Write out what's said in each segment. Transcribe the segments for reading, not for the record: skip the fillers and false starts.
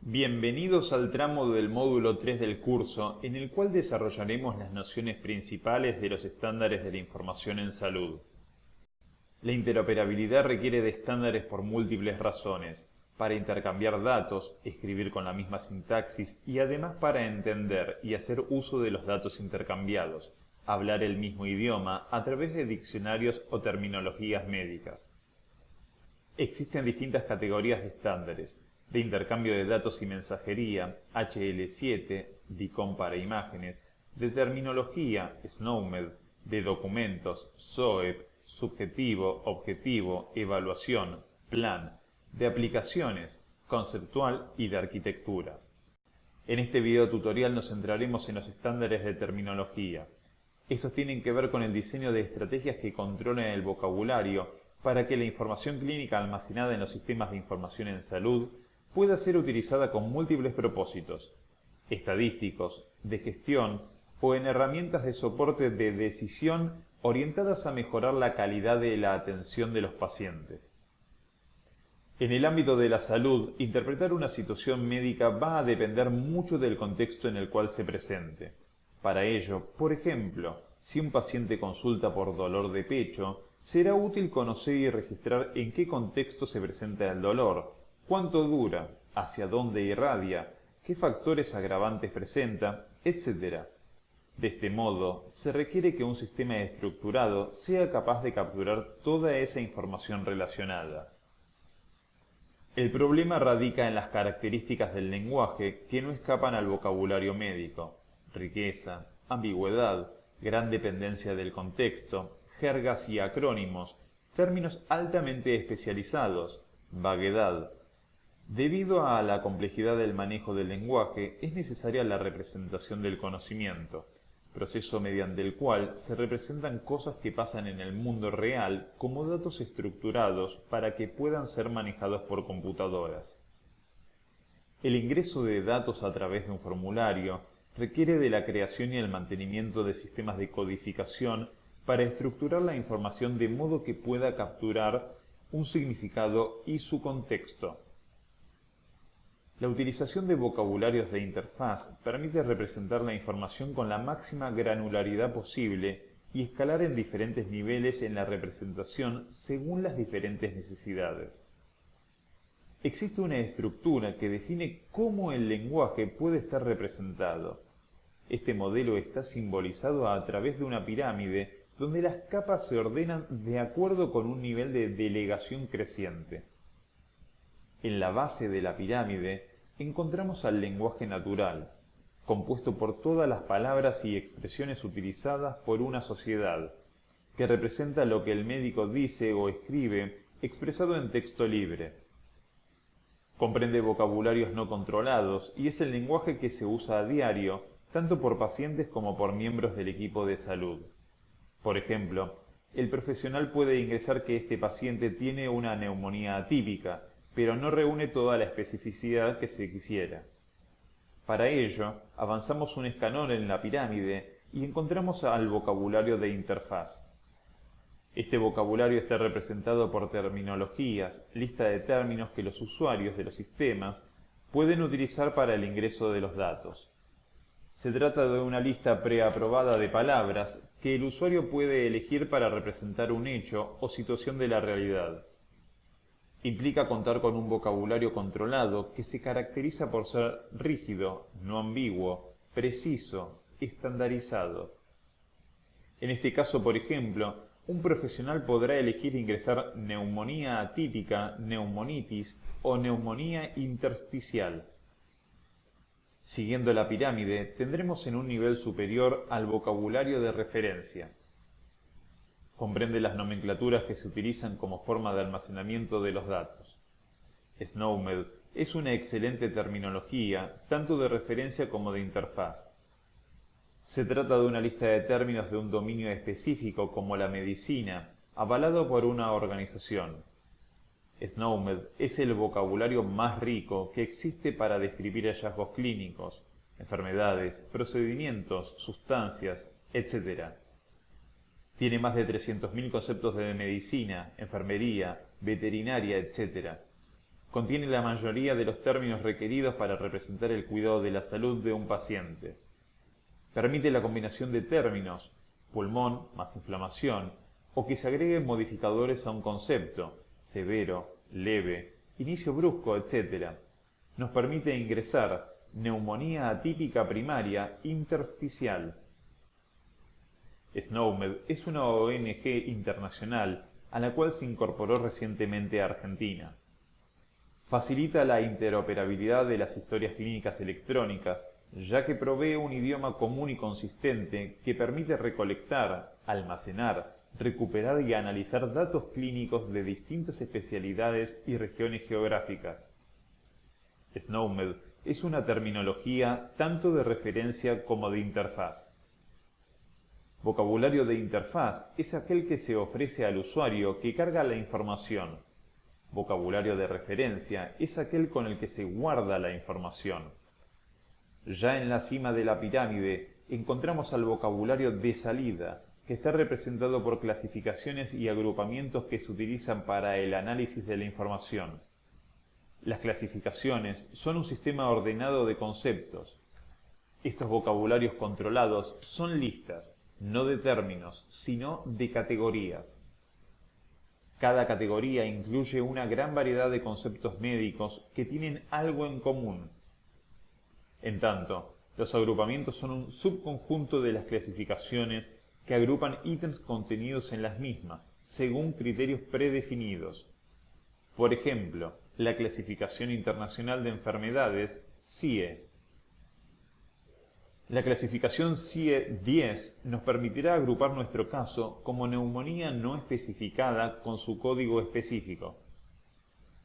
Bienvenidos al tramo del módulo 3 del curso, en el cual desarrollaremos las nociones principales de los estándares de la información en salud. La interoperabilidad requiere de estándares por múltiples razones, para intercambiar datos, escribir con la misma sintaxis y además para entender y hacer uso de los datos intercambiados, hablar el mismo idioma a través de diccionarios o terminologías médicas. Existen distintas categorías de estándares: de intercambio de datos y mensajería, HL7, DICOM para imágenes; de terminología, SNOMED; de documentos, SOEP; subjetivo, objetivo, evaluación, plan; de aplicaciones, conceptual; y de arquitectura. En este video tutorial nos centraremos en los estándares de terminología. Estos tienen que ver con el diseño de estrategias que controlen el vocabulario para que la información clínica almacenada en los sistemas de información en salud pueda ser utilizada con múltiples propósitos: estadísticos, de gestión o en herramientas de soporte de decisión orientadas a mejorar la calidad de la atención de los pacientes. En el ámbito de la salud, interpretar una situación médica va a depender mucho del contexto en el cual se presente. Para ello, por ejemplo, si un paciente consulta por dolor de pecho, será útil conocer y registrar en qué contexto se presenta el dolor, cuánto dura, hacia dónde irradia, qué factores agravantes presenta, etc. De este modo, se requiere que un sistema estructurado sea capaz de capturar toda esa información relacionada. El problema radica en las características del lenguaje que no escapan al vocabulario médico: riqueza, ambigüedad, gran dependencia del contexto, jergas y acrónimos, términos altamente especializados, vaguedad. Debido a la complejidad del manejo del lenguaje, es necesaria la representación del conocimiento, proceso mediante el cual se representan cosas que pasan en el mundo real como datos estructurados para que puedan ser manejados por computadoras. El ingreso de datos a través de un formulario requiere de la creación y el mantenimiento de sistemas de codificación para estructurar la información de modo que pueda capturar un significado y su contexto. La utilización de vocabularios de interfaz permite representar la información con la máxima granularidad posible y escalar en diferentes niveles en la representación según las diferentes necesidades. Existe una estructura que define cómo el lenguaje puede estar representado. Este modelo está simbolizado a través de una pirámide donde las capas se ordenan de acuerdo con un nivel de delegación creciente. En la base de la pirámide encontramos al lenguaje natural, compuesto por todas las palabras y expresiones utilizadas por una sociedad, que representa lo que el médico dice o escribe expresado en texto libre. Comprende vocabularios no controlados y es el lenguaje que se usa a diario, tanto por pacientes como por miembros del equipo de salud. Por ejemplo, el profesional puede ingresar que este paciente tiene una neumonía atípica, pero no reúne toda la especificidad que se quisiera. Para ello, avanzamos un escalón en la pirámide y encontramos al vocabulario de interfaz. Este vocabulario está representado por terminologías, lista de términos que los usuarios de los sistemas pueden utilizar para el ingreso de los datos. Se trata de una lista preaprobada de palabras que el usuario puede elegir para representar un hecho o situación de la realidad. Implica contar con un vocabulario controlado que se caracteriza por ser rígido, no ambiguo, preciso, estandarizado. En este caso, por ejemplo, un profesional podrá elegir ingresar neumonía atípica, neumonitis o neumonía intersticial. Siguiendo la pirámide, tendremos en un nivel superior al vocabulario de referencia. Comprende las nomenclaturas que se utilizan como forma de almacenamiento de los datos. SNOMED es una excelente terminología, tanto de referencia como de interfaz. Se trata de una lista de términos de un dominio específico como la medicina, avalado por una organización. SNOMED es el vocabulario más rico que existe para describir hallazgos clínicos, enfermedades, procedimientos, sustancias, etc. Tiene más de 300.000 conceptos de medicina, enfermería, veterinaria, etc. Contiene la mayoría de los términos requeridos para representar el cuidado de la salud de un paciente. Permite la combinación de términos, pulmón más inflamación, o que se agreguen modificadores a un concepto, severo, leve, inicio brusco, etc. Nos permite ingresar neumonía atípica primaria intersticial. SNOMED es una ONG internacional a la cual se incorporó recientemente a Argentina. Facilita la interoperabilidad de las historias clínicas electrónicas, ya que provee un idioma común y consistente que permite recolectar, almacenar, recuperar y analizar datos clínicos de distintas especialidades y regiones geográficas. SNOMED es una terminología tanto de referencia como de interfaz. Vocabulario de interfaz es aquel que se ofrece al usuario que carga la información. Vocabulario de referencia es aquel con el que se guarda la información. Ya en la cima de la pirámide encontramos al vocabulario de salida, que está representado por clasificaciones y agrupamientos que se utilizan para el análisis de la información. Las clasificaciones son un sistema ordenado de conceptos. Estos vocabularios controlados son listas, no de términos, sino de categorías. Cada categoría incluye una gran variedad de conceptos médicos que tienen algo en común. En tanto, los agrupamientos son un subconjunto de las clasificaciones que agrupan ítems contenidos en las mismas, según criterios predefinidos. Por ejemplo, la Clasificación Internacional de Enfermedades, CIE. La clasificación CIE 10 nos permitirá agrupar nuestro caso como neumonía no especificada con su código específico.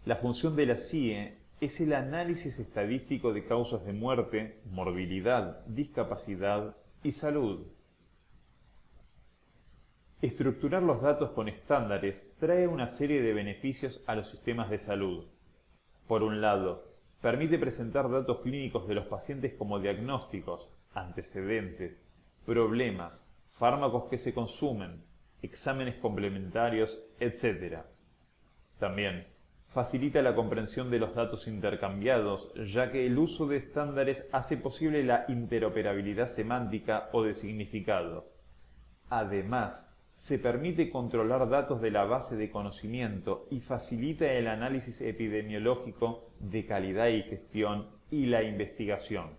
La función de la CIE es el análisis estadístico de causas de muerte, morbilidad, discapacidad y salud. Estructurar los datos con estándares trae una serie de beneficios a los sistemas de salud. Por un lado, permite presentar datos clínicos de los pacientes como diagnósticos, antecedentes, problemas, fármacos que se consumen, exámenes complementarios, etc. También facilita la comprensión de los datos intercambiados, ya que el uso de estándares hace posible la interoperabilidad semántica o de significado. Además, se permite controlar datos de la base de conocimiento y facilita el análisis epidemiológico de calidad y gestión y la investigación.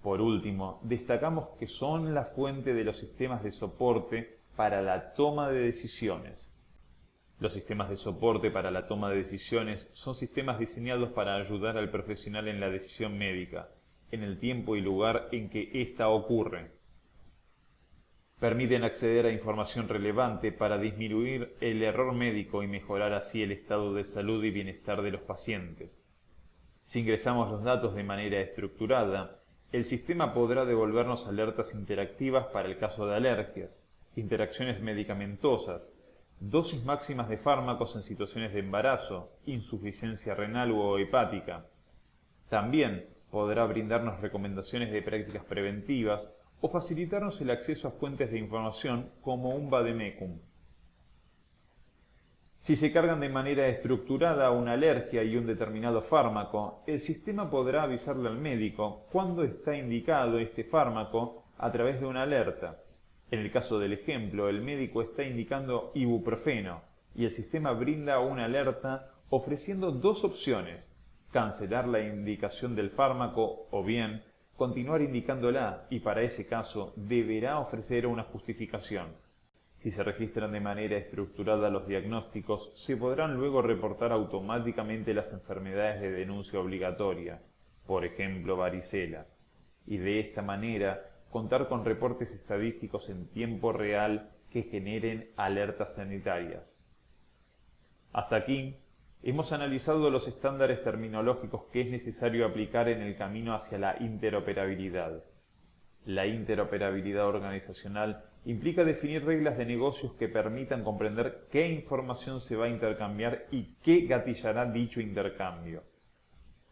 Por último, destacamos que son la fuente de los sistemas de soporte para la toma de decisiones. Los sistemas de soporte para la toma de decisiones son sistemas diseñados para ayudar al profesional en la decisión médica, en el tiempo y lugar en que ésta ocurre. Permiten acceder a información relevante para disminuir el error médico y mejorar así el estado de salud y bienestar de los pacientes. Si ingresamos los datos de manera estructurada, el sistema podrá devolvernos alertas interactivas para el caso de alergias, interacciones medicamentosas, dosis máximas de fármacos en situaciones de embarazo, insuficiencia renal o hepática. También podrá brindarnos recomendaciones de prácticas preventivas o facilitarnos el acceso a fuentes de información como un vademecum. Si se cargan de manera estructurada una alergia y un determinado fármaco, el sistema podrá avisarle al médico cuándo está indicado este fármaco a través de una alerta. En el caso del ejemplo, el médico está indicando ibuprofeno y el sistema brinda una alerta ofreciendo dos opciones: cancelar la indicación del fármaco o bien continuar indicándola, y para ese caso deberá ofrecer una justificación. Si se registran de manera estructurada los diagnósticos, se podrán luego reportar automáticamente las enfermedades de denuncia obligatoria, por ejemplo varicela, y de esta manera contar con reportes estadísticos en tiempo real que generen alertas sanitarias. Hasta aquí, hemos analizado los estándares terminológicos que es necesario aplicar en el camino hacia la interoperabilidad. La interoperabilidad organizacional implica definir reglas de negocios que permitan comprender qué información se va a intercambiar y qué gatillará dicho intercambio.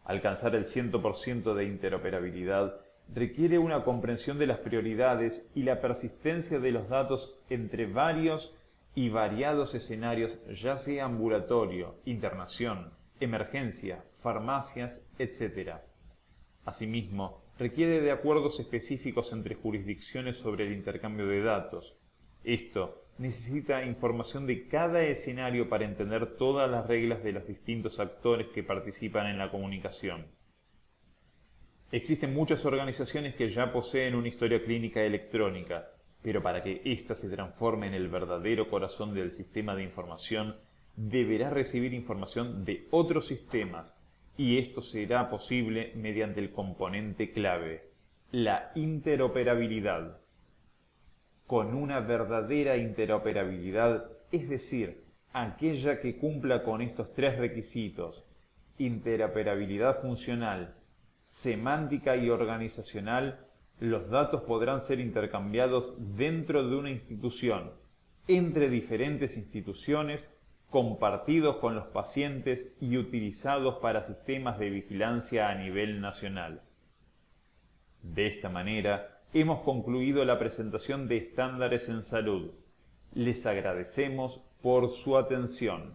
Alcanzar el 100% de interoperabilidad requiere una comprensión de las prioridades y la persistencia de los datos entre varios y variados escenarios, ya sea ambulatorio, internación, emergencia, farmacias, etc. Asimismo, requiere de acuerdos específicos entre jurisdicciones sobre el intercambio de datos. Esto necesita información de cada escenario para entender todas las reglas de los distintos actores que participan en la comunicación. Existen muchas organizaciones que ya poseen una historia clínica electrónica, pero para que ésta se transforme en el verdadero corazón del sistema de información, deberá recibir información de otros sistemas, y esto será posible mediante el componente clave, la interoperabilidad. Con una verdadera interoperabilidad, es decir, aquella que cumpla con estos tres requisitos: interoperabilidad funcional, semántica y organizacional, los datos podrán ser intercambiados dentro de una institución, entre diferentes instituciones, compartidos con los pacientes y utilizados para sistemas de vigilancia a nivel nacional. De esta manera, hemos concluido la presentación de estándares en salud. Les agradecemos por su atención.